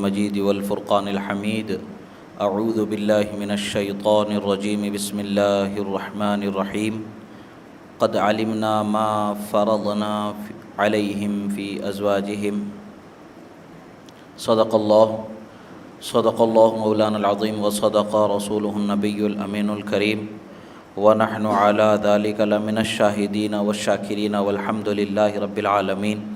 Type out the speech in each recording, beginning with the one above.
المجید والفرقان الحمید اعوذ باللہ من الشیطان الرجیم بسم اللہ الرحمن الرحیم قد علمنا ما فرضنا علیہم فی ازواجہم صدق اللہ مولانا العظیم وصدق رسولہ النبی الامین الکریم ونحن علی ذلک لمن الشاہدین والشاکرین والحمد للہ رب العالمین۔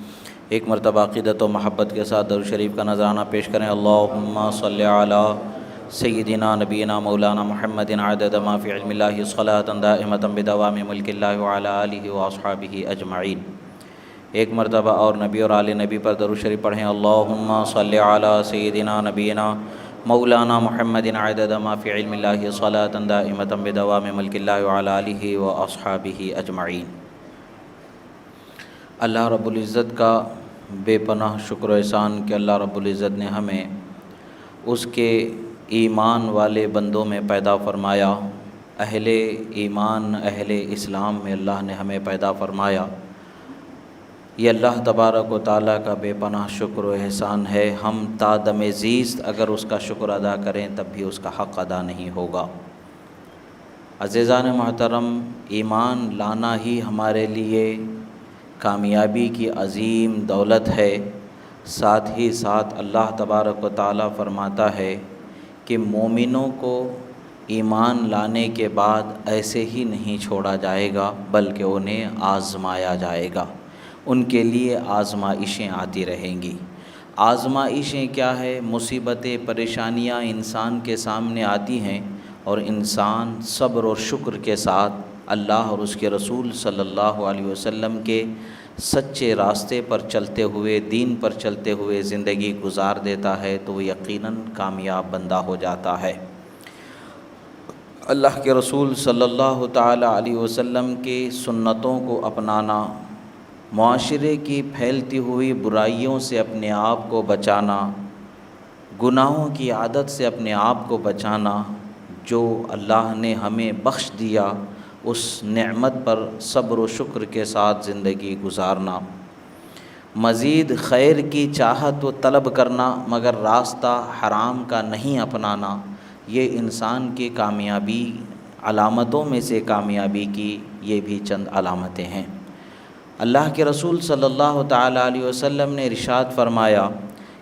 ایک مرتبہ عقیدت و محبت کے ساتھ درود شریف کا نذرانہ پیش کریں۔ اللہم صلی علی سیدنا نبینا مولانا محمد عدد ما فی علم اللہ صلاۃ دائمۃ بدوام ملک اللہ وعلی آلہ واصحابہ اجمعین۔ ایک مرتبہ اور نبی اور آل نبی پر درود شریف پڑھیں۔ اللہم صلی علی سیدنا نبینا مولانا محمد عدد ما فی علم اللہ صلاۃ دائمۃ بدوام ملک اللہ وعلی آلہ واصحابہ اجمعین۔ اللہ رب العزت کا بے پناہ شکر و احسان کہ اللہ رب العزت نے ہمیں اس کے ایمان والے بندوں میں پیدا فرمایا، اہل ایمان اہل اسلام میں اللہ نے ہمیں پیدا فرمایا۔ یہ اللہ تبارک و تعالیٰ کا بے پناہ شکر و احسان ہے۔ ہم تا دم زیست اگر اس کا شکر ادا کریں تب بھی اس کا حق ادا نہیں ہوگا۔ عزیزان محترم، ایمان لانا ہی ہمارے لیے کامیابی کی عظیم دولت ہے۔ ساتھ ہی ساتھ اللہ تبارک و تعالیٰ فرماتا ہے کہ مومنوں کو ایمان لانے کے بعد ایسے ہی نہیں چھوڑا جائے گا بلکہ انہیں آزمایا جائے گا، ان کے لیے آزمائشیں آتی رہیں گی۔ آزمائشیں کیا ہے؟ مصیبتیں پریشانیاں انسان کے سامنے آتی ہیں اور انسان صبر اور شکر کے ساتھ اللہ اور اس کے رسول صلی اللہ علیہ وسلم کے سچے راستے پر چلتے ہوئے، دین پر چلتے ہوئے زندگی گزار دیتا ہے تو وہ یقیناً کامیاب بندہ ہو جاتا ہے۔ اللہ کے رسول صلی اللہ تعالی علیہ وسلم کی سنتوں کو اپنانا، معاشرے کی پھیلتی ہوئی برائیوں سے اپنے آپ کو بچانا، گناہوں کی عادت سے اپنے آپ کو بچانا، جو اللہ نے ہمیں بخش دیا اس نعمت پر صبر و شکر کے ساتھ زندگی گزارنا، مزید خیر کی چاہت و طلب کرنا مگر راستہ حرام کا نہیں اپنانا، یہ انسان کی کامیابی علامتوں میں سے کامیابی کی یہ بھی چند علامتیں ہیں۔ اللہ کے رسول صلی اللہ تعالی علیہ وسلم نے ارشاد فرمایا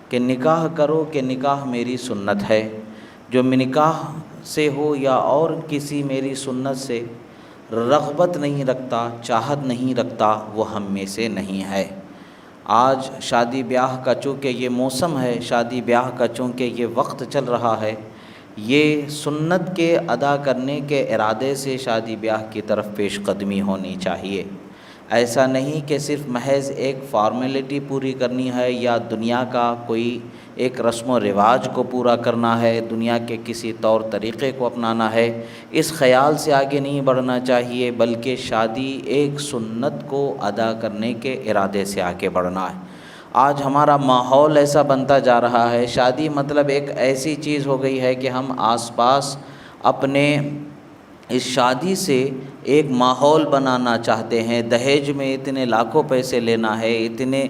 کہ نکاح کرو کہ نکاح میری سنت ہے، جو نکاح سے ہو یا اور کسی میری سنت سے رغبت نہیں رکھتا، چاہت نہیں رکھتا، وہ ہم میں سے نہیں ہے۔ آج شادی بیاہ کا چونکہ یہ موسم ہے، شادی بیاہ کا چونکہ یہ وقت چل رہا ہے، یہ سنت کے ادا کرنے کے ارادے سے شادی بیاہ کی طرف پیش قدمی ہونی چاہیے۔ ایسا نہیں کہ صرف محض ایک فارمیلٹی پوری کرنی ہے یا دنیا کا کوئی ایک رسم و رواج کو پورا کرنا ہے، دنیا کے کسی طور طریقے کو اپنانا ہے، اس خیال سے آگے نہیں بڑھنا چاہیے بلکہ شادی ایک سنت کو ادا کرنے کے ارادے سے آگے بڑھنا ہے۔ آج ہمارا ماحول ایسا بنتا جا رہا ہے، شادی مطلب ایک ایسی چیز ہو گئی ہے کہ ہم آس پاس اپنے اس شادی سے ایک ماحول بنانا چاہتے ہیں۔ دہیج میں اتنے لاکھوں پیسے لینا ہے، اتنے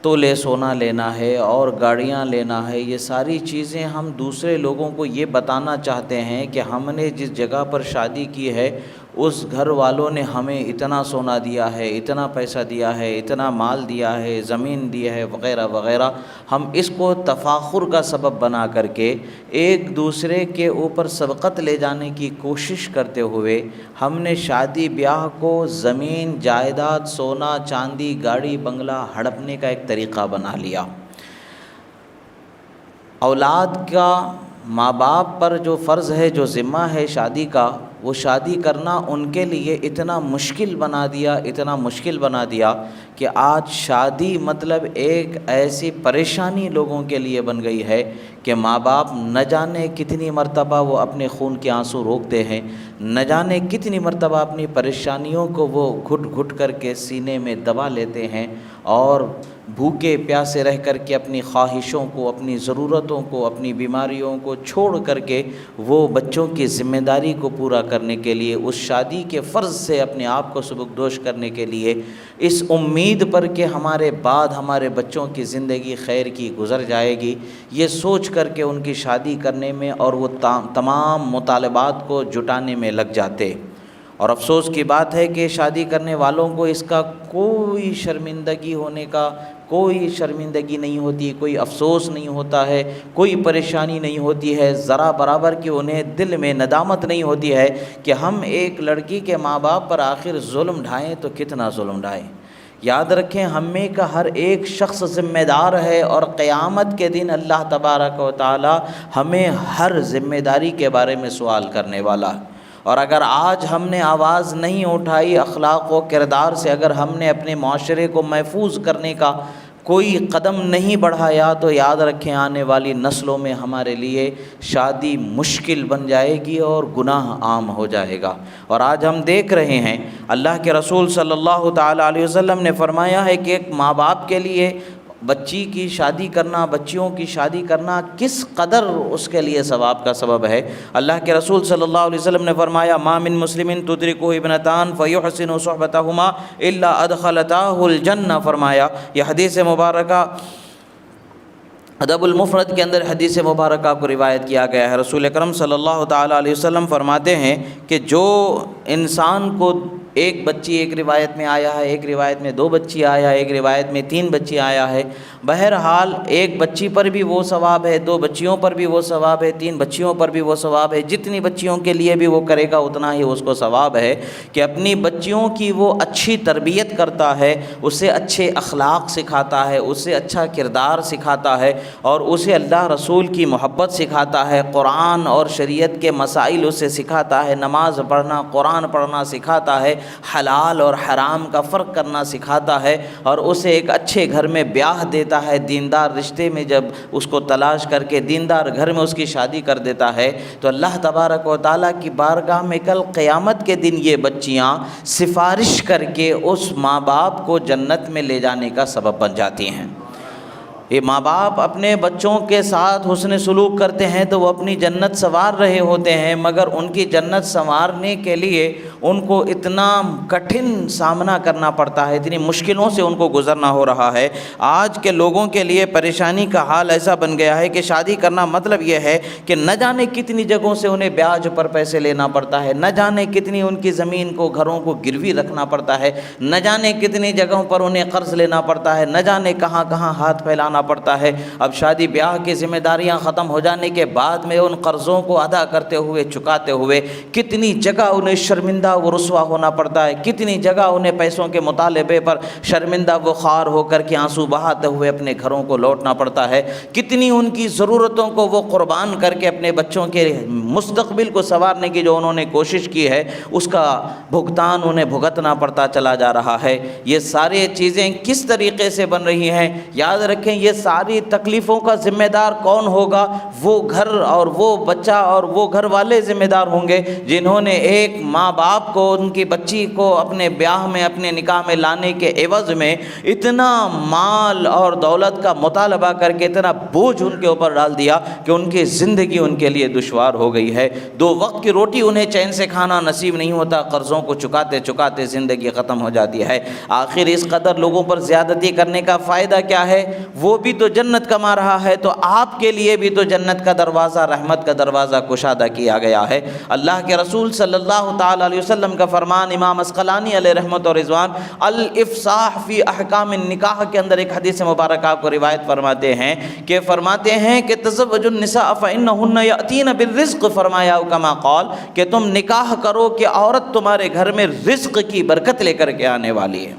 تولے سونا لینا ہے اور گاڑیاں لینا ہے، یہ ساری چیزیں ہم دوسرے لوگوں کو یہ بتانا چاہتے ہیں کہ ہم نے جس جگہ پر شادی کی ہے اس گھر والوں نے ہمیں اتنا سونا دیا ہے، اتنا پیسہ دیا ہے، اتنا مال دیا ہے، زمین دی ہے، وغیرہ وغیرہ۔ ہم اس کو تفاخر کا سبب بنا کر کے ایک دوسرے کے اوپر سبقت لے جانے کی کوشش کرتے ہوئے ہم نے شادی بیاہ کو زمین جائیداد، سونا چاندی، گاڑی بنگلہ ہڑپنے کا ایک طریقہ بنا لیا۔ اولاد کا ماں باپ پر جو فرض ہے، جو ذمہ ہے شادی کا، وہ شادی کرنا ان کے لیے اتنا مشکل بنا دیا کہ آج شادی مطلب ایک ایسی پریشانی لوگوں کے لیے بن گئی ہے کہ ماں باپ نہ جانے کتنی مرتبہ وہ اپنے خون کے آنسو روکتے ہیں، نہ جانے کتنی مرتبہ اپنی پریشانیوں کو وہ گھٹ گھٹ کر کے سینے میں دبا لیتے ہیں اور بھوکے پیاسے رہ کر کے اپنی خواہشوں کو، اپنی ضرورتوں کو، اپنی بیماریوں کو چھوڑ کر کے وہ بچوں کی ذمہ داری کو پورا کرنے کے لیے، اس شادی کے فرض سے اپنے آپ کو سبکدوش کرنے کے لیے، اس امید پر کہ ہمارے بعد ہمارے بچوں کی زندگی خیر کی گزر جائے گی، یہ سوچ کر کے ان کی شادی کرنے میں اور وہ تمام مطالبات کو جٹانے میں لگ جاتے۔ اور افسوس کی بات ہے کہ شادی کرنے والوں کو اس کا کوئی شرمندگی ہونے کا کوئی شرمندگی نہیں ہوتی، کوئی افسوس نہیں ہوتا ہے، کوئی پریشانی نہیں ہوتی ہے، ذرا برابر کہ انہیں دل میں ندامت نہیں ہوتی ہے کہ ہم ایک لڑکی کے ماں باپ پر آخر ظلم ڈھائیں تو کتنا ظلم ڈھائیں۔ یاد رکھیں ہم میں کا ہر ایک شخص ذمہ دار ہے، اور قیامت کے دن اللہ تبارک و تعالی ہمیں ہر ذمہ داری کے بارے میں سوال کرنے والا ہے۔ اور اگر آج ہم نے آواز نہیں اٹھائی اخلاق و کردار سے، اگر ہم نے اپنے معاشرے کو محفوظ کرنے کا کوئی قدم نہیں بڑھایا، تو یاد رکھیں آنے والی نسلوں میں ہمارے لیے شادی مشکل بن جائے گی اور گناہ عام ہو جائے گا۔ اور آج ہم دیکھ رہے ہیں اللہ کے رسول صلی اللہ تعالیٰ علیہ وسلم نے فرمایا ہے کہ ایک ماں باپ کے لیے بچی کی شادی کرنا، بچیوں کی شادی کرنا کس قدر اس کے لیے ثواب کا سبب ہے۔ اللہ کے رسول صلی اللہ علیہ وسلم نے فرمایا ما من مسلم تدرکہ ابنتان فیحسن صحبتہما الا ادخلتاہ الجنہ، فرمایا یہ حدیث مبارکہ ادب المفرد کے اندر حدیث مبارکہ کو روایت کیا گیا ہے۔ رسول اکرم صلی اللہ تعالیٰ علیہ وسلم فرماتے ہیں کہ جو انسان کو ایک بچی، ایک روایت میں آیا ہے، ایک روایت میں 2 بچی آیا ہے، ایک روایت میں 3 بچی آیا ہے، بہرحال ایک بچی پر بھی وہ ثواب ہے، 2 بچیوں پر بھی وہ ثواب ہے، 3 بچیوں پر بھی وہ ثواب ہے، جتنی بچیوں کے لیے بھی وہ کرے گا اتنا ہی اس کو ثواب ہے کہ اپنی بچیوں کی وہ اچھی تربیت کرتا ہے، اسے اچھے اخلاق سکھاتا ہے، اسے اچھا کردار سکھاتا ہے، اور اسے اللہ رسول کی محبت سکھاتا ہے، قرآن اور شریعت کے مسائل اسے سکھاتا ہے، نماز پڑھنا، قرآن پڑھنا سکھاتا ہے، حلال اور حرام کا فرق کرنا سکھاتا ہے، اور اسے ایک اچھے گھر میں بیاہ دیتا ہے، دیندار رشتے میں جب اس کو تلاش کر کے دیندار گھر میں اس کی شادی کر دیتا ہے، تو اللہ تبارک و تعالیٰ کی بارگاہ میں کل قیامت کے دن یہ بچیاں سفارش کر کے اس ماں باپ کو جنت میں لے جانے کا سبب بن جاتی ہیں۔ یہ ماں باپ اپنے بچوں کے ساتھ حسن سلوک کرتے ہیں تو وہ اپنی جنت سنوار رہے ہوتے ہیں، مگر ان کی جنت سنوارنے کے لیے ان کو اتنا کٹھن سامنا کرنا پڑتا ہے، اتنی مشکلوں سے ان کو گزرنا ہو رہا ہے۔ آج کے لوگوں کے لیے پریشانی کا حال ایسا بن گیا ہے کہ شادی کرنا مطلب یہ ہے کہ نہ جانے کتنی جگہوں سے انہیں بیاج پر پیسے لینا پڑتا ہے، نہ جانے کتنی ان کی زمین کو، گھروں کو گروی رکھنا پڑتا ہے، نہ جانے کتنی جگہوں پر انہیں قرض لینا پڑتا ہے، نہ جانے کہاں کہاں ہاتھ پھیلانا پڑتا ہے۔ اب شادی بیاہ کی ذمہ داریاں ختم ہو جانے کے بعد میں ان قرضوں کو ادا کرتے ہوئے، چکاتے ہوئے کتنی جگہ انہیں شرمندہ و رسوا ہونا پڑتا ہے، کتنی جگہ انہیں پیسوں کے مطالبے پر شرمندہ و خوار ہو کر کے آنسو بہاتے ہوئے اپنے گھروں کو لوٹنا پڑتا ہے، کتنی ان کی ضرورتوں کو وہ قربان کر کے اپنے بچوں کے مستقبل کو سنوارنے کی جو انہوں نے کوشش کی ہے اس کا بھگتان انہیں بھگتنا پڑتا چلا جا رہا ہے۔ یہ ساری چیزیں کس طریقے سے بن رہی ہیں؟ یاد رکھیں یہ ساری تکلیفوں کا ذمہ دار کون ہوگا؟ وہ گھر اور وہ بچہ اور وہ گھر والے ذمہ دار ہوں گے جنہوں نے ایک ماں باپ کو، ان کی بچی کو اپنے بیاہ میں، اپنے نکاح میں لانے کے عوض میں اتنا مال اور دولت کا مطالبہ کر کے اتنا بوجھ ان کے اوپر ڈال دیا کہ ان کی زندگی ان کے لیے دشوار ہو گئی ہے۔ 2 وقت کی روٹی انہیں چین سے کھانا نصیب نہیں ہوتا، قرضوں کو چکاتے چکاتے زندگی ختم ہو جاتی ہے۔ آخر اس قدر لوگوں پر زیادتی کرنے کا فائدہ کیا ہے؟ وہ بھی تو جنت کما رہا ہے، تو آپ کے لیے بھی تو جنت کا دروازہ، رحمت کا دروازہ کشادہ کیا گیا ہے۔ اللہ کے رسول صلی اللہ تعالی علیہ وسلم کا فرمان، امام عسقلانی علیہ رحمت و رضوان الافصاح فی احکام النکاح کے اندر ایک حدیث مبارکہ کو روایت فرماتے ہیں کہ تزوجوا النساء فانہن یاتین بالرزق، فرمایا کما قال کہ تم نکاح کرو کہ عورت تمہارے گھر میں رزق کی برکت لے کر کے آنے والی ہے۔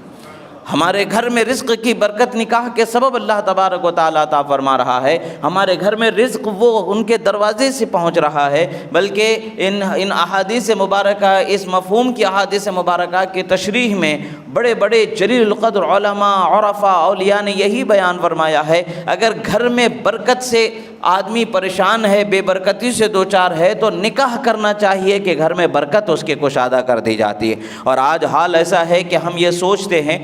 ہمارے گھر میں رزق کی برکت نکاح کے سبب اللہ تبارک و تعالیٰ عطا فرما رہا ہے۔ ہمارے گھر میں رزق وہ ان کے دروازے سے پہنچ رہا ہے، بلکہ ان احادیث مبارکہ، اس مفہوم کی احادیث مبارکہ کی تشریح میں بڑے بڑے جلیل القدر علماء، عرفاء، اولیاء نے یہی بیان فرمایا ہے، اگر گھر میں برکت سے آدمی پریشان ہے، بے برکتی سے دوچار ہے، تو نکاح کرنا چاہیے کہ گھر میں برکت اس کے کشادہ کر دی جاتی ہے۔ اور آج حال ایسا ہے کہ ہم یہ سوچتے ہیں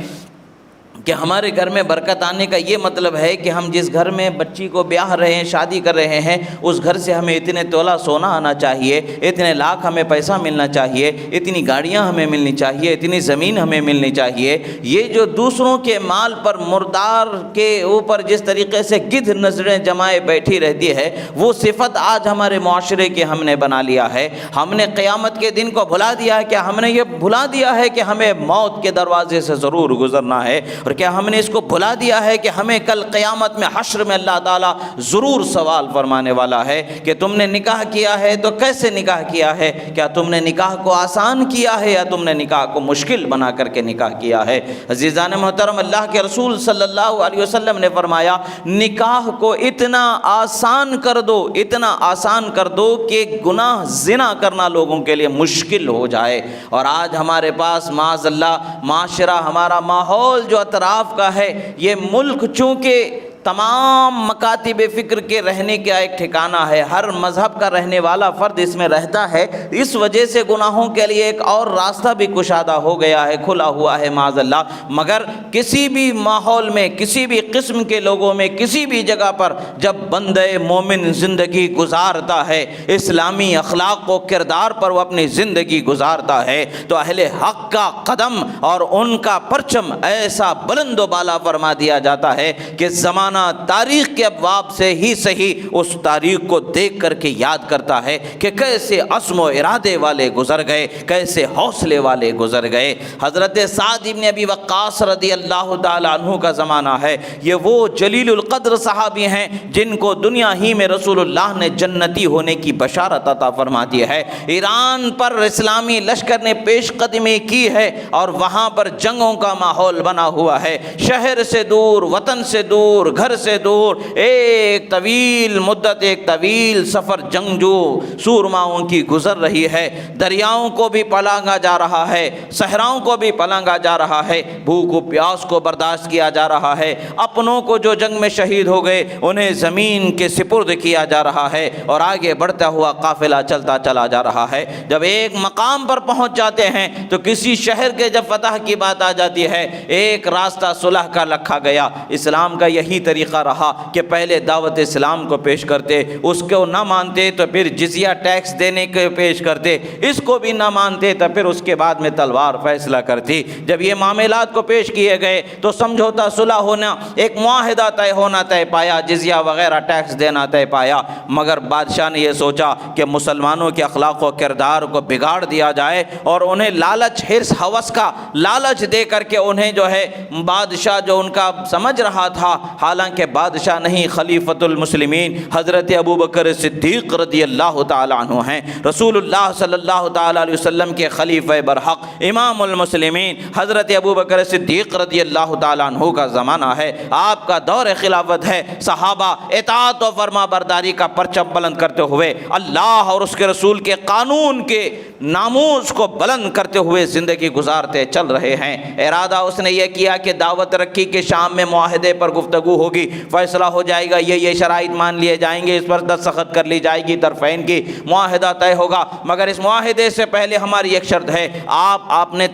کہ ہمارے گھر میں برکت آنے کا یہ مطلب ہے کہ ہم جس گھر میں بچی کو بیاہ رہے ہیں، شادی کر رہے ہیں، اس گھر سے ہمیں اتنے تولہ سونا آنا چاہیے، اتنے لاکھ ہمیں پیسہ ملنا چاہیے، اتنی گاڑیاں ہمیں ملنی چاہیے، اتنی زمین ہمیں ملنی چاہیے۔ یہ جو دوسروں کے مال پر، مردار کے اوپر جس طریقے سے گدھ نظریں جمائے بیٹھی رہتی ہے، وہ صفت آج ہمارے معاشرے کے ہم نے بنا لیا ہے۔ ہم نے قیامت کے دن کو بھلا دیا ہے، کیا ہم نے یہ بھلا دیا ہے کہ ہمیں موت کے دروازے سے ضرور گزرنا ہے؟ اور کیا ہم نے اس کو بھلا دیا ہے کہ ہمیں کل قیامت میں حشر میں اللہ تعالیٰ ضرور سوال فرمانے والا ہے کہ تم نے نکاح کیا ہے تو کیسے نکاح کیا ہے؟ کیا تم نے نکاح کو آسان کیا ہے یا تم نے نکاح کو مشکل بنا کر کے نکاح کیا ہے؟ عزیزان محترم، اللہ کے رسول صلی اللہ علیہ وسلم نے فرمایا نکاح کو اتنا آسان کر دو، اتنا آسان کر دو کہ گناہ زنا کرنا لوگوں کے لیے مشکل ہو جائے۔ اور آج ہمارے پاس معاذ اللہ معاشرہ، ہمارا ماحول جو اطراف کا ہے، یہ ملک چونکہ تمام مکاتب فکر کے رہنے کا ایک ٹھکانہ ہے، ہر مذہب کا رہنے والا فرد اس میں رہتا ہے، اس وجہ سے گناہوں کے لیے ایک اور راستہ بھی کشادہ ہو گیا ہے، کھلا ہوا ہے معاذ اللہ۔ مگر کسی بھی ماحول میں، کسی بھی قسم کے لوگوں میں، کسی بھی جگہ پر جب بندہ مومن زندگی گزارتا ہے، اسلامی اخلاق و کردار پر وہ اپنی زندگی گزارتا ہے، تو اہل حق کا قدم اور ان کا پرچم ایسا بلند و بالا فرما دیا جاتا ہے کہ زمانہ تاریخ کے ابواب سے ہی صحیح اس تاریخ کو دیکھ کر کے یاد کرتا ہے کہ کیسے عزم و ارادے والے گزر گئے، کیسے حوصلے والے گزر گئے۔ حضرت سعد بن ابی وقاص رضی اللہ تعالی عنہ کا زمانہ ہے، یہ وہ جلیل القدر صحابی ہیں جن کو دنیا ہی میں رسول اللہ نے جنتی ہونے کی بشارت عطا فرما دی ہے۔ ایران پر اسلامی لشکر نے پیش قدمی کی ہے اور وہاں پر جنگوں کا ماحول بنا ہوا ہے، شہر سے دور، وطن سے دور، گھر سے دور، ایک طویل مدت، ایک طویل سفر جنگجو سورماؤں کی گزر رہی ہے۔ دریاؤں کو بھی پلانگا جا رہا ہے، صحراؤں کو بھی پلانگا جا رہا ہے، بھوک و پیاس کو برداشت کیا جا رہا ہے، اپنوں کو جو جنگ میں شہید ہو گئے انہیں زمین کے سپرد کیا جا رہا ہے، اور آگے بڑھتا ہوا قافلہ چلتا چلا جا رہا ہے۔ جب ایک مقام پر پہنچ جاتے ہیں تو کسی شہر کے جب فتح کی بات آ جاتی ہے، ایک راستہ صلح کا رکھا گیا۔ اسلام کا یہی طریقہ رہا کہ پہلے دعوت اسلام کو پیش کرتے، اس کو نہ مانتے تو پھر جزیہ ٹیکس دینے کے پیش کرتے، اس کو بھی نہ مانتے تو پھر اس کے بعد میں تلوار فیصلہ کرتی۔ جب یہ معاملات کو پیش کیے گئے تو سمجھوتا صلح ہونا، ایک معاہدہ طے ہونا طے پایا، جزیہ وغیرہ ٹیکس دینا طے پایا۔ مگر بادشاہ نے یہ سوچا کہ مسلمانوں کے اخلاق و کردار کو بگاڑ دیا جائے اور انہیں لالچ، حرص، ہوس کا لالچ دے کر کے انہیں جو ہے بادشاہ جو ان کا سمجھ رہا تھا، حالانکہ بادشاہ نہیں، خلیفۃ المسلمین حضرت ابوبکر صدیق رضی اللہ تعالی عنہ ہیں، رسول اللہ صلی اللہ تعالی علیہ وسلم کے خلیفہ برحق امام المسلمین حضرت ابوبکر صدیق رضی اللہ تعالی عنہ کا زمانہ ہے، آپ کا دور خلافت ہے۔ صحابہ اطاعت و فرما برداری کا پرچم بلند کرتے ہوئے اللہ اور اس کے رسول کے قانون کے ناموس کو بلند کرتے ہوئے زندگی گزارتے چل رہے ہیں۔ ارادہ اس نے یہ کیا کہ دعوت رکھی کہ شام میں معاہدے پر گفتگو ہوگی، فیصلہ ہو جائے گا، یہ شرائط مان لیے جائیں گے، اس پر دستخط کر لی جائے گی، طرفین کی معاہدہ طے ہوگا۔ مگر اس معاہدے سے پہلے ہماری ایک شرط ہے، آپ نے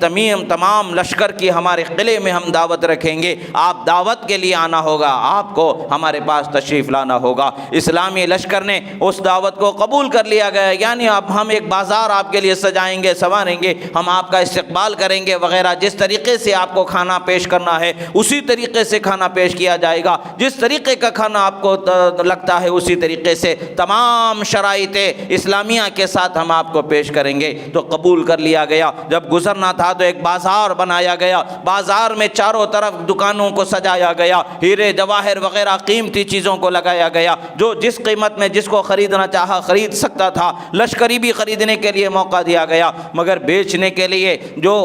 تمام لشکر کی ہمارے قلعے میں ہم دعوت رکھیں گے، آپ دعوت کے لیے آنا ہوگا، آپ کو ہمارے پاس تشریف لانا ہوگا۔ اسلامی لشکر نے اس دعوت کو قبول کر لیا گیا، یعنی اب ہم ایک بازار آپ کے لیے سجائیں گے، سنواریں گے، ہم آپ کا استقبال کریں گے وغیرہ، جس طریقے سے آپ کو کھانا پیش کرنا ہے اسی طریقے سے کھانا پیش کیا جائے گا، جس طریقے کا کھانا آپ کو لگتا ہے اسی طریقے سے تمام شرائط اسلامیہ کے ساتھ ہم آپ کو پیش کریں گے۔ تو قبول کر لیا گیا۔ جب گزرنا تھا تو ایک بازار بنایا گیا، بازار میں چاروں طرف دکانوں کو سجایا گیا، ہیرے جواہر وغیرہ قیمتی چیزوں کو لگایا گیا، جو جس قیمت میں جس کو خریدنا چاہا خرید سکتا تھا، لشکری بھی خریدنے کے لیے موقع دیا گیا، مگر بیچنے کے لیے جو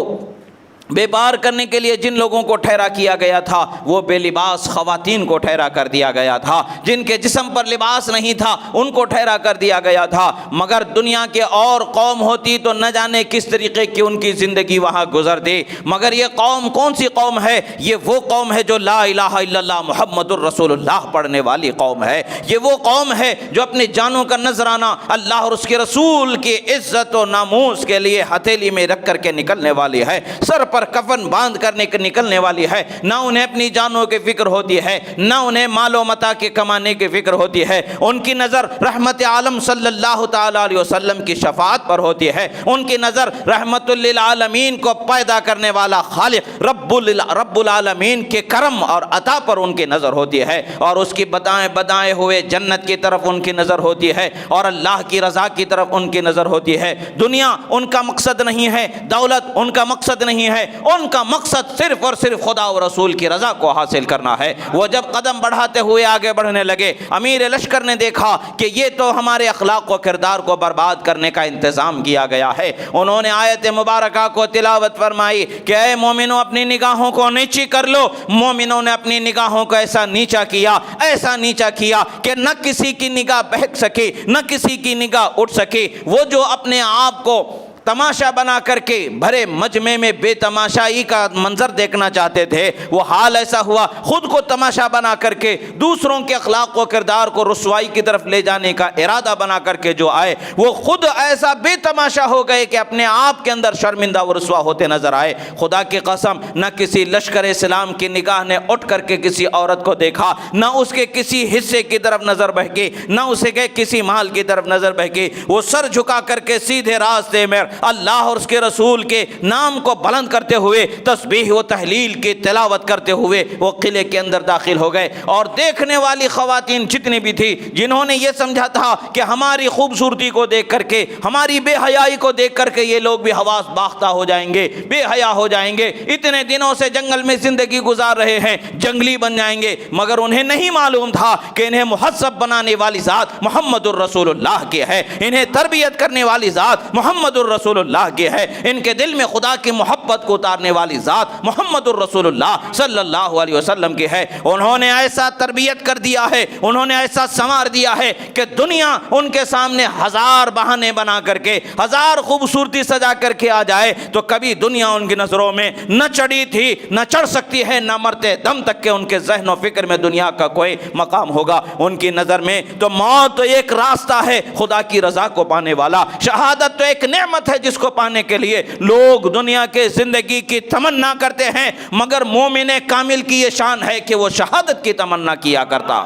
بیپار کرنے کے لیے جن لوگوں کو ٹھہرا کیا گیا تھا وہ بے لباس خواتین کو ٹھہرا کر دیا گیا تھا، جن کے جسم پر لباس نہیں تھا ان کو ٹھہرا کر دیا گیا تھا۔ مگر دنیا کے اور قوم ہوتی تو نہ جانے کس طریقے کی ان کی زندگی وہاں گزرتی، مگر یہ قوم کون سی قوم ہے؟ یہ وہ قوم ہے جو لا الہ الا اللہ محمد الرسول اللہ پڑھنے والی قوم ہے۔ یہ وہ قوم ہے جو اپنی جانوں کا نذرانہ اللہ اور اس کے رسول کی عزت و ناموس کے لیے ہتھیلی میں رکھ کر کے نکلنے والی ہے، سر پر کفن باندھ کر نکلنے والی ہے، نہ انہیں اپنی جانوں کی فکر ہوتی ہے، نہ انہیں مال و متاع کے کمانے کی فکر ہوتی ہے۔ ان کی نظر رحمت عالم صلی اللہ تعالی علیہ وسلم کی شفاعت پر ہوتی ہے، ان کی نظر رحمت للعالمین کو پیدا کرنے والا خالق رب العالمین کے کرم اور عطا پر ان کی نظر ہوتی ہے، اور اس کی بدائے ہوئے جنت کی طرف ان کی نظر ہوتی ہے، اور اللہ کی رضا کی طرف ان کی نظر ہوتی ہے۔ دنیا ان کا مقصد نہیں ہے، دولت ان کا مقصد نہیں ہے، ان کا مقصد صرف اور صرف خدا و رسول کی رضا کو حاصل کرنا ہے۔ وہ جب قدم بڑھاتے ہوئے آگے بڑھنے لگے، امیر لشکر نے دیکھا کہ یہ تو ہمارے اخلاق و کردار کو برباد کرنے کا انتظام کیا گیا ہے۔ انہوں نے آیت مبارکہ کو تلاوت فرمائی کہ اے مومنوں اپنی نگاہوں کو نیچی کر لو۔ مومنوں نے اپنی نگاہوں کو ایسا نیچا کیا کہ نہ کسی کی نگاہ بہک سکی، نہ کسی کی نگاہ اٹھ سکی۔ وہ جو اپنے آپ کو تماشا بنا کر کے بھرے مجمع میں بے تماشائی کا منظر دیکھنا چاہتے تھے، وہ حال ایسا ہوا خود کو تماشا بنا کر کے دوسروں کے اخلاق و کردار کو رسوائی کی طرف لے جانے کا ارادہ بنا کر کے جو آئے، وہ خود ایسا بے تماشا ہو گئے کہ اپنے آپ کے اندر شرمندہ و رسوا ہوتے نظر آئے۔ خدا کی قسم، نہ کسی لشکر اسلام کی نگاہ نے اٹھ کر کے کسی عورت کو دیکھا، نہ اس کے کسی حصے کی طرف نظر بہکی، نہ اسے کے کسی مال کی طرف نظر بہکی۔ وہ سر جھکا کر کے سیدھے راستے میں اللہ اور اس کے رسول کے نام کو بلند کرتے ہوئے، تسبیح و تحلیل کی تلاوت کرتے ہوئے وہ قلعے کے اندر داخل ہو گئے۔ اور دیکھنے والی خواتین جتنی بھی تھی، جنہوں نے یہ سمجھا تھا کہ ہماری خوبصورتی کو دیکھ کر کے، ہماری بے حیائی کو دیکھ کر کے یہ لوگ بھی حواس باختہ ہو جائیں گے، بے حیا ہو جائیں گے، اتنے دنوں سے جنگل میں زندگی گزار رہے ہیں، جنگلی بن جائیں گے، مگر انہیں نہیں معلوم تھا کہ انہیں مہذب بنانے والی ذات محمد الرسول اللہ کی ہے، انہیں تربیت کرنے والی ذات محمد الرسول اللہ کی ہے، ان کے دل میں خدا کی محبت کو اتارنے والی ذات محمد الرسول اللہ صلی اللہ علیہ وسلم کی ہے۔ انہوں نے ایسا تربیت کر دیا ہے، انہوں نے ایسا سنوار دیا ہے کہ دنیا ان کے سامنے ہزار بہانے بنا کر کے، ہزار خوبصورتی سجا کر کے آ جائے تو کبھی دنیا ان کی نظروں میں نہ چڑھی تھی، نہ چڑھ سکتی ہے، نہ مرتے دم تک کہ ان کے ذہن و فکر میں دنیا کا کوئی مقام ہوگا۔ ان کی نظر میں تو موت تو ایک راستہ ہے خدا کی رضا کو پانے والا، شہادت تو ایک نعمت ہے جس کو پانے کے لیے لوگ دنیا کے زندگی کی تمنا کرتے ہیں، مگر مومن کامل کی یہ شان ہے کہ وہ شہادت کی تمنا کیا کرتا۔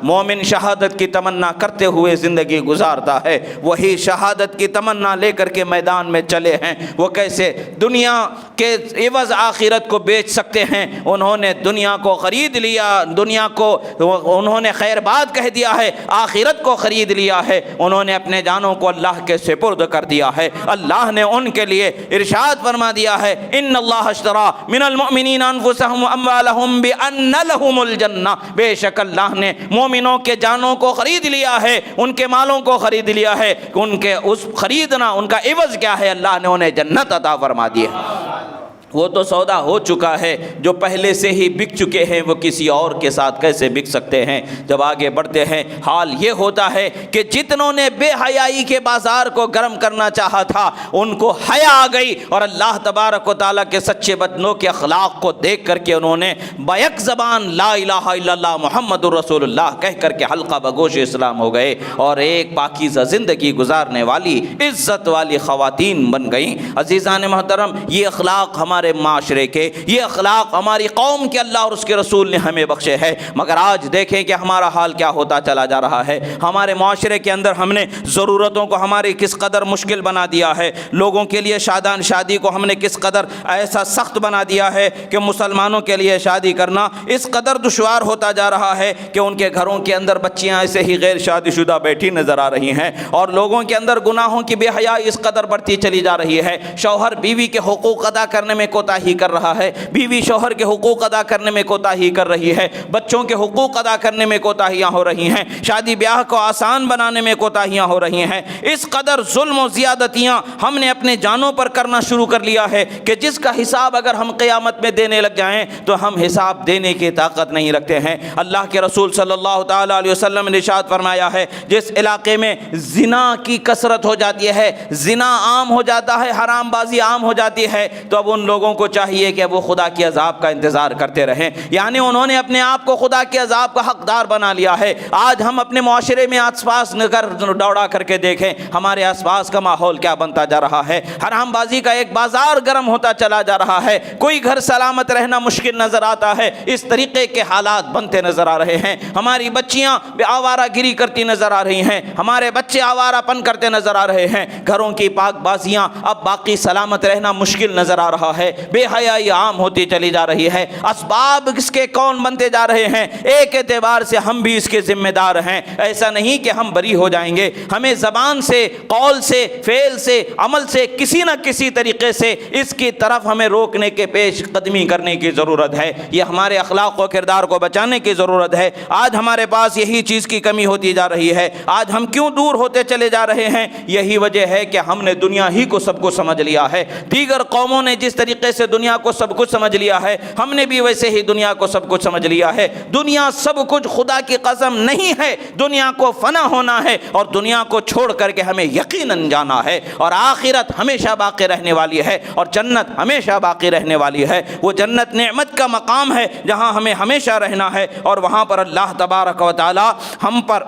مومن شہادت کی تمنا کرتے ہوئے زندگی گزارتا ہے، وہی شہادت کی تمنا لے کر کے میدان میں چلے ہیں۔ وہ کیسے دنیا کے عوض آخرت کو بیچ سکتے ہیں؟ انہوں نے دنیا کو خرید لیا، دنیا کو انہوں نے خیر بات کہہ دیا ہے، آخرت کو خرید لیا ہے، انہوں نے اپنے جانوں کو اللہ کے سپرد کر دیا ہے۔ اللہ نے ان کے لیے ارشاد فرما دیا ہے، ان اللہ اشتری من المؤمنین انفسهم واموالهم بان لهم الجنہ، بے شک اللہ نے مومنوں کے جانوں کو خرید لیا ہے، ان کے مالوں کو خرید لیا ہے، ان کے اس خریدنا ان کا عوض کیا ہے؟ اللہ نے انہیں جنت عطا فرما دی ہے۔ وہ تو سودا ہو چکا ہے، جو پہلے سے ہی بک چکے ہیں وہ کسی اور کے ساتھ کیسے بک سکتے ہیں؟ جب آگے بڑھتے ہیں حال یہ ہوتا ہے کہ جتنوں نے بے حیائی کے بازار کو گرم کرنا چاہا تھا ان کو حیا آ گئی، اور اللہ تبارک و تعالیٰ کے سچے بندوں کے اخلاق کو دیکھ کر کے انہوں نے بیک زبان لا الہ الا اللہ محمد الرسول اللہ کہہ کر کے حلقہ بگوش اسلام ہو گئے، اور ایک پاکیزہ زندگی گزارنے والی عزت والی خواتین بن گئیں۔ عزیزان محترم، یہ اخلاق ہمارے معاشرے کے، یہ اخلاق ہماری قوم کے اللہ اور اس کے رسول نے ہمیں بخشے ہے، مگر آج دیکھیں کہ ہمارا حال کیا ہوتا چلا جا رہا ہے۔ ہمارے معاشرے کے اندر ہم نے ضرورتوں کو ہماری کس قدر مشکل بنا دیا ہے، لوگوں کے لیے شادی کو ہم نے کس قدر ایسا سخت بنا دیا ہے کہ مسلمانوں کے لیے شادی کرنا اس قدر دشوار ہوتا جا رہا ہے کہ ان کے گھروں کے اندر بچیاں ایسے ہی غیر شادی شدہ بیٹھی نظر آ رہی ہیں، اور لوگوں کے اندر گناہوں کی بے حیائی اس قدر بڑھتی چلی جا رہی ہے۔ شوہر بیوی کے حقوق ادا کرنے میں کوتاہی کر رہا ہے، بیوی شوہر کے حقوق ادا کرنے میں کوتاہی کر رہی ہے، بچوں کے حقوق ادا کرنے میں کوتاہیاں ہو رہی ہیں، شادی بیاہ کو آسان بنانے میں کوتاہیاں ہو رہی ہیں۔ اس قدر ظلم و زیادتیاں ہم نے اپنے جانوں پر کرنا شروع کر لیا ہے کہ جس کا حساب اگر ہم قیامت میں دینے لگ جائیں تو ہم حساب دینے کی طاقت نہیں رکھتے ہیں۔ اللہ کے رسول صلی اللہ تعالی علیہ وسلم نے ارشاد فرمایا ہے، جس علاقے میں زنا کی کثرت ہو جاتی ہے، زنا عام ہو جاتا ہے، حرام بازی عام ہو جاتی ہے، تو اب ان لوگوں لوگوں کو چاہیے کہ وہ خدا کے عذاب کا انتظار کرتے رہیں، یعنی انہوں نے اپنے آپ کو خدا کے عذاب کا حقدار بنا لیا ہے۔ آج ہم اپنے معاشرے میں آس پاس نظر دوڑا کر کے دیکھیں ہمارے آس پاس کا ماحول کیا بنتا جا رہا ہے۔ حرام بازی کا ایک بازار گرم ہوتا چلا جا رہا ہے، کوئی گھر سلامت رہنا مشکل نظر آتا ہے، اس طریقے کے حالات بنتے نظر آ رہے ہیں۔ ہماری بچیاں آوارہ گیری کرتی نظر آ رہی ہیں، ہمارے بچے آوارہ پن کرتے نظر آ رہے ہیں، گھروں کی پاک بازیاں اب باقی سلامت رہنا مشکل نظر آ رہا ہے، بے حیائی عام ہوتی چلی جا رہی ہے۔ اسباب اس کے کون بنتے جا رہے ہیں؟ ایک اعتبار سے ہم بھی اس کے ذمہ دار ہیں، ایسا نہیں کہ ہم بری ہو جائیں گے، ہمیں زبان سے، قول سے، فعل سے، عمل سے کسی نہ کسی طریقے سے اس کی طرف ہمیں روکنے کے پیش قدمی کرنے کی ضرورت ہے، یہ ہمارے اخلاق و کردار کو بچانے کی ضرورت ہے۔ آج ہمارے پاس یہی چیز کی کمی ہوتی جا رہی ہے، آج ہم کیوں دور ہوتے چلے جا رہے ہیں؟ یہی وجہ ہے کہ ہم نے دنیا ہی کو سب کچھ سمجھ لیا ہے، دیگر قوموں نے جس طریقے سے دنیا کو سب کچھ سمجھ لیا ہے ہم نے بھی ویسے ہی دنیا کو سب کچھ سمجھ لیا ہے۔ دنیا سب کچھ خدا کی قسم نہیں ہے، دنیا کو فنا ہونا ہے اور دنیا کو چھوڑ کر کے ہمیں یقیناً جانا ہے، اور آخرت ہمیشہ باقی رہنے والی ہے اور جنت ہمیشہ باقی رہنے والی ہے۔ وہ جنت نعمت کا مقام ہے جہاں ہمیں ہمیشہ رہنا ہے، اور وہاں پر اللہ تبارک و تعالی ہم پر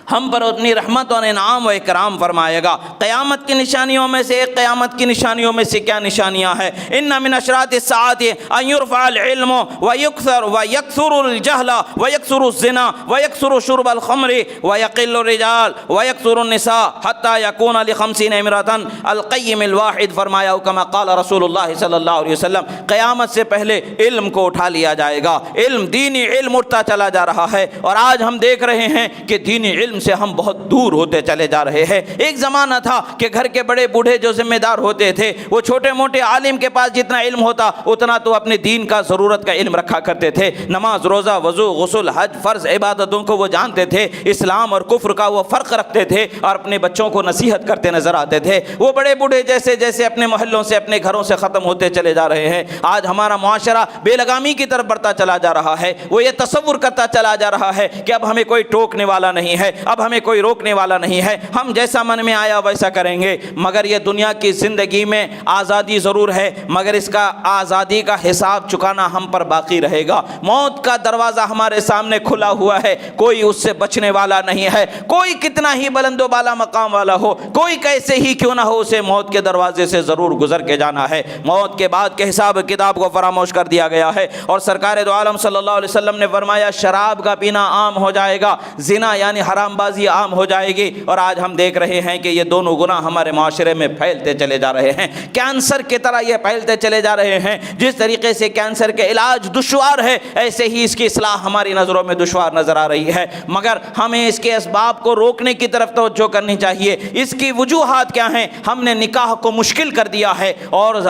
اپنی رحمت اور انعام و اکرام فرمائے گا۔ قیامت کی نشانیوں میں سے ایک، قیامت کی نشانیوں میں سے کیا نشانیاں ہیں؟ ان من اشراط الساعۃ ان یرفع العلم ویکثر الجہل ویکثر الزنا ویکثر شرب الخمر ویقل الرجال ویکثر النساء حتی یکون ل50 امرأة القیم الواحد، فرمایا کما قال رسول اللہ صلی اللہ علیہ وسلم، قیامت سے پہلے علم کو اٹھا لیا جائے گا، علم، دینی علم اٹھتا چلا جا رہا ہے، اور آج ہم دیکھ رہے ہیں کہ دینی علم سے ہم بہت دور ہوتے چلے جا رہے ہیں۔ ایک زمانہ تھا کہ گھر کے بڑے بوڑھے جو ذمہ دار ہوتے تھے وہ چھوٹے موٹے عالم کے پاس جتنا علم ہوتا اتنا تو اپنے دین کا ضرورت کا علم رکھا کرتے تھے، نماز، روزہ، وضو، غسل، حج، فرض عبادتوں کو وہ جانتے تھے، اسلام اور کفر کا وہ فرق رکھتے تھے اور اپنے بچوں کو نصیحت کرتے نظر آتے تھے۔ وہ بڑے بوڑھے جیسے جیسے اپنے محلوں سے، اپنے گھروں سے ختم ہوتے چلے جا رہے ہیں، آج ہمارا معاشرہ بے لگامی کی طرف بڑھتا چلا جا رہا ہے۔ وہ یہ تصور کرتا چلا جا رہا ہے کہ اب ہمیں کوئی ٹوکنے والا نہیں ہے، اب ہمیں کوئی روکنے والا نہیں ہے، ہم جیسا من میں آیا ویسا کریں گے۔ مگر یہ دنیا کی زندگی میں آزادی ضرور ہے، مگر اس کا آزادی کا حساب چکانا ہم پر باقی رہے گا۔ موت کا دروازہ ہمارے سامنے کھلا ہوا ہے، کوئی اس سے بچنے والا نہیں ہے، کوئی کتنا ہی بلند و بالا مقام والا ہو، کوئی کیسے ہی کیوں نہ ہو، اسے موت کے دروازے سے ضرور گزر کے جانا ہے۔ موت کے بعد کے حساب کتاب کو فراموش کر دیا گیا ہے، اور سرکار دو عالم صلی اللہ علیہ وسلم نے فرمایا شراب کا پینا عام ہو جائے گا، زنا یعنی حرام بازی عام ہو جائے گی، اور آج ہم دیکھ رہے ہیں کہ یہ دونوں گناہ ہمارے معاشرے میں پھیلتے چلے جا رہے ہیں، کینسر کی طرح یہ پھیلتے چلے جا رہے ہیں۔ جس طریقے سے کینسر کے علاج دشوار ہے، ایسے ہی اس کی اصلاح ہماری نظروں میں دشوار نظر آ رہی ہے، مگر ہمیں اس کے اسباب کو روکنے کی طرف توجہ کرنی چاہیے۔ اس کی وجوہات کیا ہیں؟ ہم نے نکاح کو مشکل کر دیا ہے اور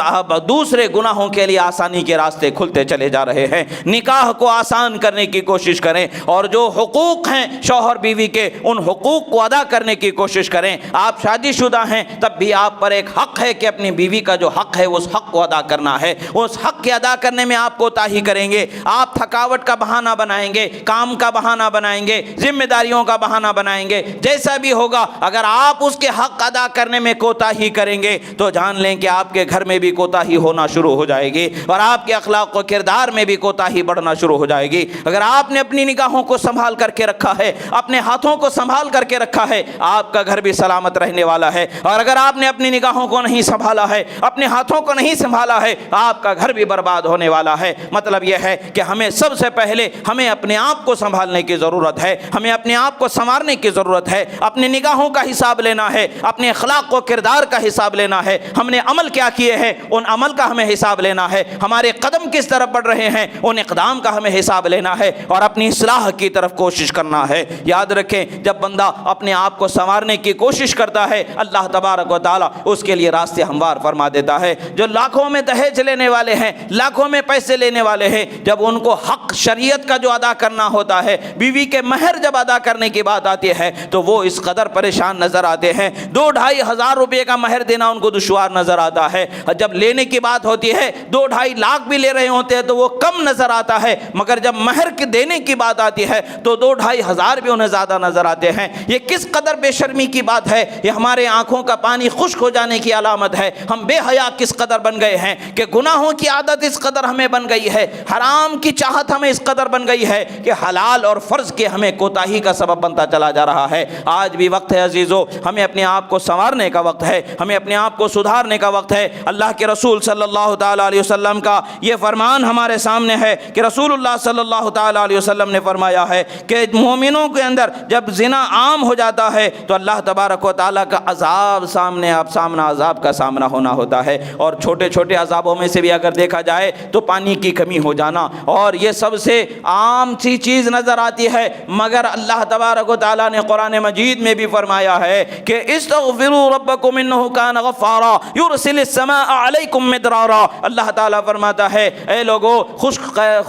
دوسرے گناہوں کے لیے آسانی کے راستے کھلتے چلے جا رہے ہیں۔ نکاح کو آسان کرنے کی کوشش کریں، اور جو حقوق ہیں شوہر بیوی کے، ان حقوق کو ادا کرنے کی کوشش کریں۔ آپ شادی شدہ ہیں تب بھی آپ پر ایک حق ہے کہ اپنی بیوی کا جو حق ہے اس حق کو ادا کرنا ہے۔ اس حق کے ادا کرنے میں آپ کوتاہی کریں گے، آپ تھکاوٹ کا بہانہ بنائیں گے، کام کا بہانہ بنائیں گے، ذمہ داریوں کا بہانہ بنائیں گے، جیسا بھی ہوگا اگر آپ اس کے حق ادا کرنے میں کوتاہی کریں گے تو جان لیں کہ آپ کے گھر میں بھی کوتاہی ہونا شروع ہو جائے گی، اور آپ کے اخلاق و کردار میں بھی کوتاہی بڑھنا شروع ہو جائے گی۔ اگر آپ نے اپنی نگاہوں کو سنبھال کر کے رکھا ہے، اپنے ہاتھوں کو سنبھال کر کے رکھا ہے، آپ کا گھر بھی سلامت رہنے والا ہے، اور اگر آپ نے اپنی نگاہوں کو نہیں سنبھالا ہے، اپنے ہاتھوں کو نہیں سنبھالا ہے، آپ کا گھر بھی برباد ہونے والا ہے۔ مطلب یہ ہے کہ ہمیں سب سے پہلے ہمیں اپنے آپ کو سنبھالنے کی ضرورت ہے، ہمیں اپنے آپ کو سنوارنے کی ضرورت ہے، اپنی نگاہوں کا حساب لینا ہے، اپنے اخلاق و کردار کا حساب لینا ہے، ہم نے عمل کیا کیے ہیں ان عمل کا ہمیں حساب لینا ہے، ہمارے قدم کس طرف بڑھ رہے ہیں ان اقدام کا ہمیں حساب لینا ہے، اور اپنی اصلاح کی طرف کوشش کرنا ہے۔ یاد رکھیں جب بندہ اپنے آپ کو سنوارنے کی کوشش کرتا ہے اللہ تبارک و تعالی اس کے لیے راستے ہموار فرما دیتا ہے۔ جو لاکھوں میں دہیج لینے والے ہیں، لاکھوں میں پیسے لینے والے ہیں، جب ان کو حق شریعت کا جو ادا کرنا ہوتا ہے، بیوی کے مہر جب ادا کرنے کی بات آتی ہے تو وہ اس قدر پریشان نظر آتے ہیں، 2-2.5 ہزار روپے کا مہر دینا ان کو دشوار نظر آتا ہے، جب لینے کی بات ہوتی ہے 2-2.5 لاکھ بھی لے رہے ہوتے ہیں تو وہ کم نظر آتا ہے، مگر جب مہر کے دینے کی بات آتی ہے تو 2-2.5 ہزار بھی انہیں زیادہ نظر نظر آتے ہیں۔ یہ کس قدر بے شرمی کی بات ہے، یہ ہمارے آنکھوں کا پانی خشک ہو جانے کی علامت ہے۔ ہم بے حیا کس قدر بن گئے ہیں کہ گناہوں کی عادت اس قدر ہمیں بن گئی ہے، حرام کی چاہت ہمیں اس قدر بن گئی ہے کہ حلال اور فرض کے ہمیں کوتاہی کا سبب بنتا چلا جا رہا ہے۔ آج بھی وقت ہے عزیزو، ہمیں اپنے آپ کو سنوارنے کا وقت ہے، ہمیں اپنے آپ کو سدھارنے کا وقت ہے۔ اللہ کے رسول صلی اللہ تعالیٰ علیہ وسلم کا یہ فرمان ہمارے سامنے ہے کہ رسول اللہ صلی اللہ تعالیٰ علیہ وسلم نے فرمایا ہے کہ مومنوں کے اندر جب زنا عام ہو جاتا ہے تو اللہ تبارک و تعالیٰ کا عذاب عذاب کا سامنا ہونا ہوتا ہے، اور چھوٹے چھوٹے عذابوں میں سے بھی اگر دیکھا جائے تو پانی کی کمی ہو جانا، اور یہ سب سے عام سی چیز نظر آتی ہے، مگر اللہ تبارک و تعالیٰ نے قرآن مجید میں بھی فرمایا ہے کہ استغفروا ربکم انہ کان غفارا یرسل السماء علیکم مدرارا۔ اللہ تعالیٰ فرماتا ہے اے لوگو،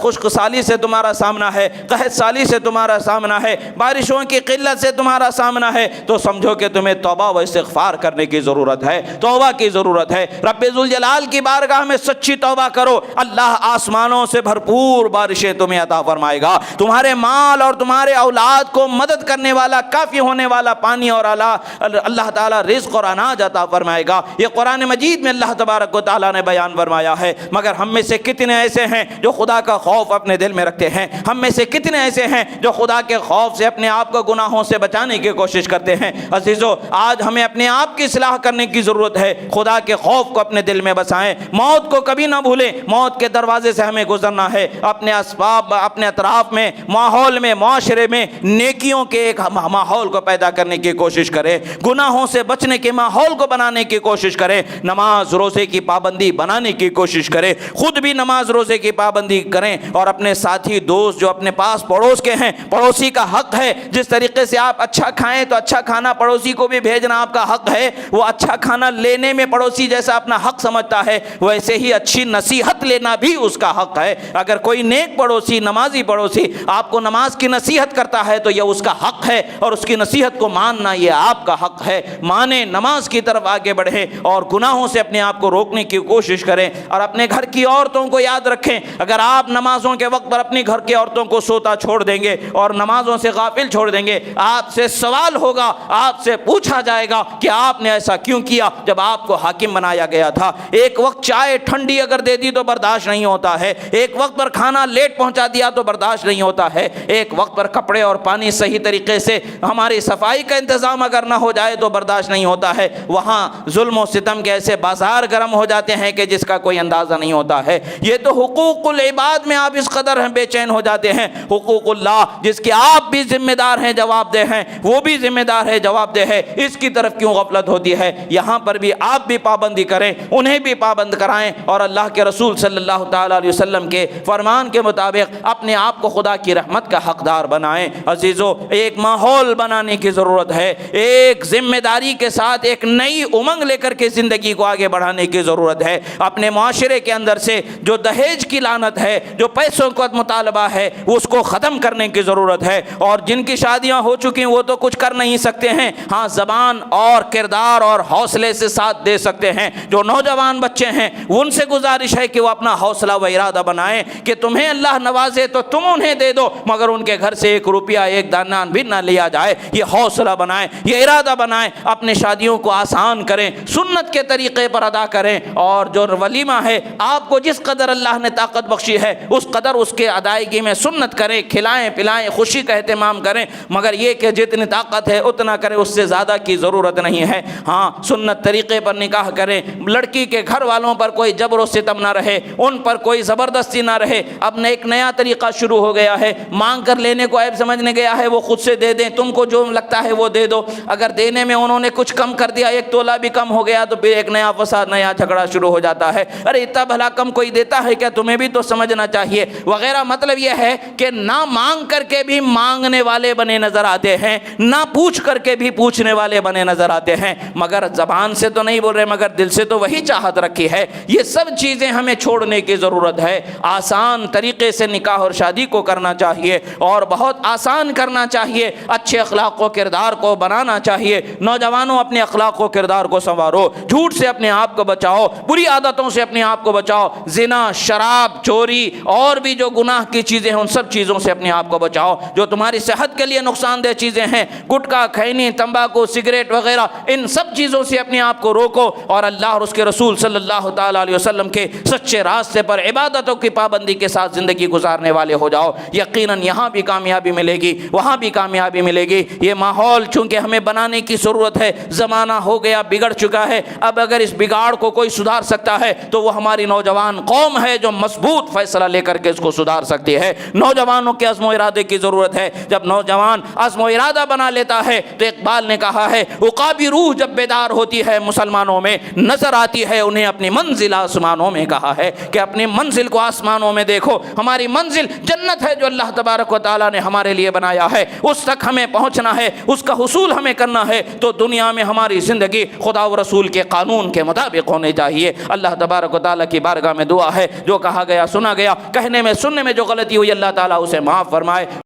خشک سالی سے تمہارا سامنا ہے، قحط سالی سے تمہارا سامنا ہے، بارشوں کی قلت سے تمہارا سامنا ہے، تو سمجھو کہ تمہیں توبہ و استغفار کرنے کی ضرورت ہے، توبہ کی ضرورت ہے۔ رب ذوالجلال کی بارگاہ میں سچی توبہ کرو، اللہ آسمانوں سے بھرپور بارشیں تمہیں عطا فرمائے گا، تمہارے مال اور تمہارے اولاد کو مدد کرنے والا، کافی ہونے والا پانی اور اللہ تعالیٰ رزق اور اناج عطا فرمائے گا۔ یہ قرآن مجید میں اللہ تبارک و تعالیٰ نے بیان فرمایا ہے۔ مگر ہم میں سے کتنے ایسے ہیں جو خدا کا خوف اپنے دل میں رکھتے ہیں؟ ہم میں سے کتنے ایسے ہیں جو خدا کے خوف سے اپنے آپ کو گناہوں سے بچانے کی کوشش کرتے ہیں؟ عزیزو، آج ہمیں اپنے آپ کی اصلاح کرنے کی ضرورت ہے، خدا کے خوف کو اپنے دل میں بسائیں، موت کو کبھی نہ بھولیں، موت کے دروازے سے ہمیں گزرنا ہے۔ اپنے اسباب، اپنے اطراف میں، ماحول میں، معاشرے میں نیکیوں کے ایک ماحول کو پیدا کرنے کی کوشش کریں، گناہوں سے بچنے کے ماحول کو بنانے کی کوشش کریں، نماز روزے کی پابندی بنانے کی کوشش کریں، خود بھی نماز روزے کی پابندی کریں، اور اپنے ساتھی دوست جو اپنے پاس پڑوس کے ہیں، پڑوسی کا حق ہے جس طریقے سے آپ اچھا کھائیں تو اچھا کھانا پڑوسی کو بھی بھیجنا آپ کا حق ہے، وہ اچھا کھانا لینے میں پڑوسی جیسا اپنا حق سمجھتا ہے ویسے ہی اچھی نصیحت لینا بھی اس کا حق ہے۔ اگر کوئی نیک پڑوسی، نمازی پڑوسی آپ کو نماز کی نصیحت کرتا ہے تو یہ اس کا حق ہے، اور اس کی نصیحت کو ماننا یہ آپ کا حق ہے۔ مانیں، نماز کی طرف آگے بڑھیں، اور گناہوں سے اپنے آپ کو روکنے کی کوشش کریں، اور اپنے گھر کی عورتوں کو یاد رکھیں۔ اگر آپ نمازوں کے وقت پر اپنی گھر کی عورتوں کو سوتا چھوڑ دیں گے اور نمازوں سے غافل چھوڑ دیں گے، آپ سے سوال ہوگا، آپ سے پوچھا جائے گا کہ آپ نے ایسا کیوں کیا جب آپ کو حاکم بنایا گیا تھا۔ ایک وقت چائے ٹھنڈی اگر دے دی تو برداشت نہیں ہوتا ہے، ایک وقت پر کھانا لیٹ پہنچا دیا تو برداشت نہیں ہوتا ہے، ایک وقت پر کپڑے اور پانی صحیح طریقے سے ہماری صفائی کا انتظام اگر نہ ہو جائے تو برداشت نہیں ہوتا ہے۔ وہاں ظلم و ستم کے ایسے بازار گرم ہو جاتے ہیں کہ جس کا کوئی اندازہ نہیں ہوتا ہے۔ یہ تو حقوق العباد میں آپ اس قدر بے چین ہو جاتے ہیں، حقوق اللہ جس کے آپ بھی ذمہ دار ہیں، جواب دہ ہیں، وہ بھی ذمہ دار ہے، جواب دہ ہے، اس کی طرف کیوں غفلت ہوتی ہے؟ یہاں پر بھی آپ بھی پابندی کریں، انہیں بھی پابند کرائیں، اور اللہ کے رسول صلی اللہ تعالیٰ علیہ وسلم کے فرمان کے مطابق اپنے آپ کو خدا کی رحمت کا حقدار بنائیں۔ عزیزو، ایک ماحول بنانے کی ضرورت ہے، ایک ذمہ داری کے ساتھ ایک نئی امنگ لے کر کے زندگی کو آگے بڑھانے کی ضرورت ہے۔ اپنے معاشرے کے اندر سے جو دہیج کی لعنت ہے، جو پیسوں کا مطالبہ ہے، اس کو ختم کرنے کی ضرورت ہے، اور جن کی شادیاں ہو چکی ہیں وہ تو کچھ کر نہیں سکتے ہیں، ہاں زبان اور کردار اور حوصلے سے ساتھ دے سکتے ہیں۔ جو نوجوان بچے ہیں ان سے گزارش ہے کہ وہ اپنا حوصلہ و ارادہ بنائیں کہ تمہیں اللہ نوازے تو تم انہیں دے دو، مگر ان کے گھر سے ایک روپیہ، ایک دانہ بھی نہ لیا جائے۔ یہ حوصلہ بنائیں، یہ ارادہ بنائیں، اپنے شادیوں کو آسان کریں، سنت کے طریقے پر ادا کریں، اور جو ولیمہ ہے آپ کو جس قدر اللہ نے طاقت بخشی ہے اس قدر اس کے ادائیگی میں سنت کریں، کھلائیں پلائیں، خوشی کا اہتمام کریں، مگر یہ کہ جتنی طاقت ہے اتنا کریں، اس سے زیادہ کی ضرورت نہیں ہے۔ ہاں، سنت طریقے پر نکاح کریں، لڑکی کے گھر والوں پر کوئی جبر و ستم نہ رہے، ان پر کوئی زبردستی نہ رہے۔ اب ایک نیا طریقہ شروع ہو گیا ہے، مانگ کر لینے کو عیب سمجھنے گیا ہے، وہ خود سے دے دیں، تم کو جو لگتا ہے وہ دے دو۔ اگر دینے میں انہوں نے کچھ کم کر دیا، ایک تولہ بھی کم ہو گیا، تو پھر ایک نیا فساد، نیا جھگڑا شروع ہو جاتا ہے۔ ارے اتنا بھلا کم کوئی دیتا ہے کیا؟ تمہیں بھی تو سمجھنا چاہیے وغیرہ۔ مطلب یہ ہے کہ نہ مانگ کر کے بھی مانگنے والے بنے نظر آتے ہیں، نہ پوچھ کر کے بھی پوچھنے والے بنے نظر آتے ہیں، مگر زبان سے تو نہیں بول رہے، مگر دل سے تو وہی چاہت رکھی ہے۔ یہ سب چیزیں ہمیں چھوڑنے کی ضرورت ہے۔ آسان طریقے سے نکاح اور شادی کو کرنا چاہیے، اور بہت آسان کرنا چاہیے، اچھے اخلاق و کردار کو بنانا چاہیے۔ نوجوانوں، اپنے اخلاق و کردار کو سنوارو، جھوٹ سے اپنے آپ کو بچاؤ، بری عادتوں سے اپنے آپ کو بچاؤ، زنا، شراب، چوری اور بھی جو گناہ کی چیزیں ہیں ان سب چیزوں سے اپنے آپ کو بچاؤ جو تمہاری صحت کے لیے نقصان نقصان دہ چیزیں ہیں، گٹکا، کھینی، تمباکو، سگریٹ وغیرہ، ان سب چیزوں سے اپنے آپ کو روکو اور اللہ اور اس کے رسول صلی اللہ تعالیٰ علیہ وسلم کے سچے راستے پر عبادتوں کی پابندی کے ساتھ زندگی گزارنے والے ہو جاؤ۔ یقیناً یہاں بھی کامیابی ملے گی، وہاں بھی کامیابی ملے گی۔ یہ ماحول چونکہ ہمیں بنانے کی ضرورت ہے، زمانہ ہو گیا بگڑ چکا ہے، اب اگر اس بگاڑ کو کوئی سدھار سکتا ہے تو وہ ہماری نوجوان قوم ہے جو مضبوط فیصلہ لے کر کے اس کو سدھار سکتی ہے۔ نوجوانوں کے عزم و ارادے کی ضرورت ہے۔ جب نوجوان عزم و ارادہ بنا لیتا ہے تو اقبال نے کہا ہے عقابی روح جب بیدار ہوتی ہے مسلمانوں میں، نظر آتی ہے انہیں اپنی منزل آسمانوں میں۔ کہا ہے کہ اپنی منزل کو آسمانوں میں دیکھو، ہماری منزل جنت ہے جو اللہ تبارک و تعالیٰ نے ہمارے لیے بنایا ہے، اس تک ہمیں پہنچنا ہے، اس کا حصول ہمیں کرنا ہے۔ تو دنیا میں ہماری زندگی خدا و رسول کے قانون کے مطابق ہونے چاہیے۔ اللہ تبارک و تعالیٰ کی بارگاہ میں دعا ہے جو کہا گیا سنا گیا، کہنے میں سننے میں جو غلطی ہوئی اللہ تعالیٰ اسے معاف فرمائے۔